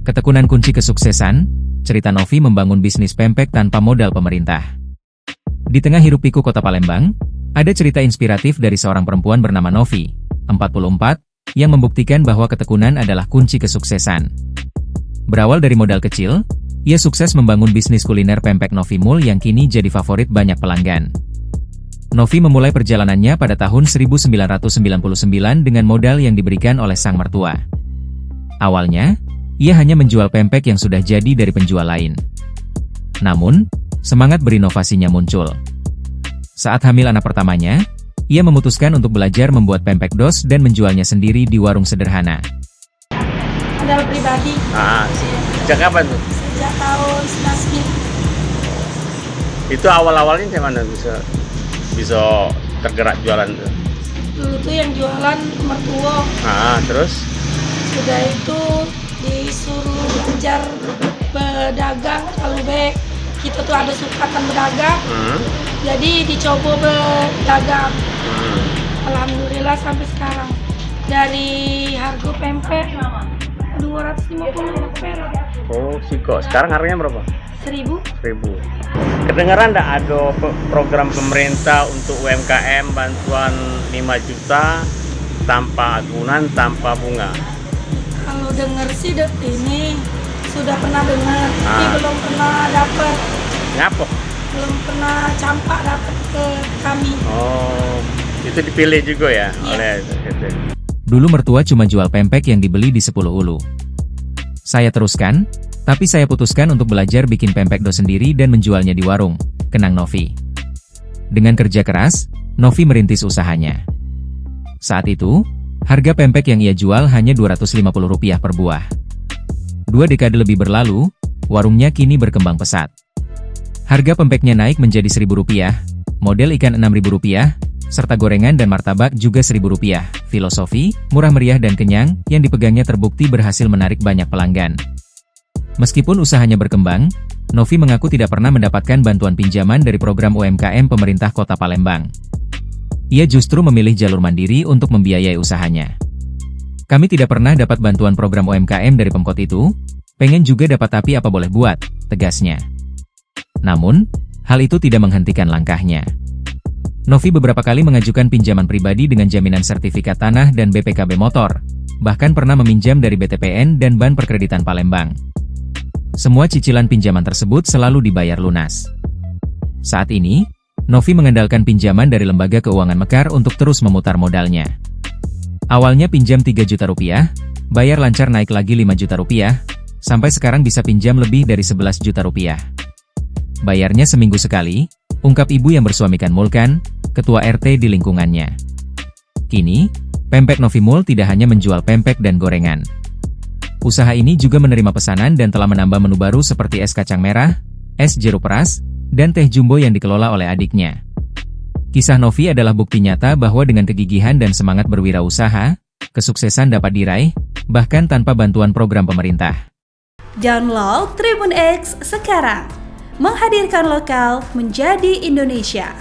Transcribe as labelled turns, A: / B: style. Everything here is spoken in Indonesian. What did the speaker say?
A: Ketekunan kunci kesuksesan, cerita Novi membangun bisnis pempek tanpa modal pemerintah. Di tengah hiruk-pikuk kota Palembang, ada cerita inspiratif dari seorang perempuan bernama Novi, 44, yang membuktikan bahwa ketekunan adalah kunci kesuksesan. Berawal dari modal kecil, ia sukses membangun bisnis kuliner pempek Novi Mul yang kini jadi favorit banyak pelanggan. Novi memulai perjalanannya pada tahun 1999 dengan modal yang diberikan oleh sang mertua. Awalnya, ia hanya menjual pempek yang sudah jadi dari penjual lain. Namun, semangat berinovasinya muncul. Saat hamil anak pertamanya, ia memutuskan untuk belajar membuat pempek dos dan menjualnya sendiri di warung sederhana.
B: Modal pribadi.
C: Sejak kapan tuh?
B: Sejak tahun 19.
C: Itu awal-awalnya gimana bisa tergerak jualan tuh?
B: Dulu tuh yang jualan mertua.
C: Terus?
B: Sudah itu disuruh belajar berdagang. Kalau kita tuh ada sukatan berdagang. Jadi dicoba berdagang. Alhamdulillah sampai sekarang. Dari harga pempek 250 perak.
C: Oh, siko. Sekarang harganya berapa?
B: 1000.
C: Kedengaran enggak ada program pemerintah untuk UMKM bantuan 5 juta tanpa agunan, tanpa bunga?
B: Kalau dengar sih ini sudah pernah dengar, tapi belum pernah dapat.
C: Ngapa?
B: Belum pernah campak dapat ke kami.
C: Oh, itu dipilih juga ya oleh gitu.
A: Dulu mertua cuma jual pempek yang dibeli di 10 ulu. Saya teruskan, tapi saya putuskan untuk belajar bikin pempek dos sendiri dan menjualnya di warung, kenang Novi. Dengan kerja keras, Novi merintis usahanya. Saat itu, harga pempek yang ia jual hanya Rp250 per buah. 2 dekade lebih berlalu, warungnya kini berkembang pesat. Harga pempeknya naik menjadi Rp1.000, model ikan Rp6.000, serta gorengan dan martabak juga Rp1.000. Filosofi, murah meriah dan kenyang, yang dipegangnya terbukti berhasil menarik banyak pelanggan. Meskipun usahanya berkembang, Novi mengaku tidak pernah mendapatkan bantuan pinjaman dari program UMKM pemerintah Kota Palembang. Ia justru memilih jalur mandiri untuk membiayai usahanya. Kami tidak pernah dapat bantuan program UMKM dari Pemkot itu, pengen juga dapat tapi apa boleh buat, tegasnya. Namun, hal itu tidak menghentikan langkahnya. Novi beberapa kali mengajukan pinjaman pribadi dengan jaminan sertifikat tanah dan BPKB motor, bahkan pernah meminjam dari BTPN dan Ban Perkreditan Palembang. Semua cicilan pinjaman tersebut selalu dibayar lunas. Saat ini, Novi mengandalkan pinjaman dari lembaga keuangan Mekar untuk terus memutar modalnya. Awalnya pinjam Rp3 juta, bayar lancar naik lagi Rp5 juta, sampai sekarang bisa pinjam lebih dari Rp11 juta. Bayarnya seminggu sekali, ungkap ibu yang bersuamikan Mulkan, ketua RT di lingkungannya. Kini, pempek Novi Mul tidak hanya menjual pempek dan gorengan. Usaha ini juga menerima pesanan dan telah menambah menu baru seperti es kacang merah, es jeruk peras, dan teh jumbo yang dikelola oleh adiknya. Kisah Novi adalah bukti nyata bahwa dengan kegigihan dan semangat berwirausaha, kesuksesan dapat diraih, bahkan tanpa bantuan program pemerintah.
D: Download Tribun X sekarang, menghadirkan lokal menjadi Indonesia.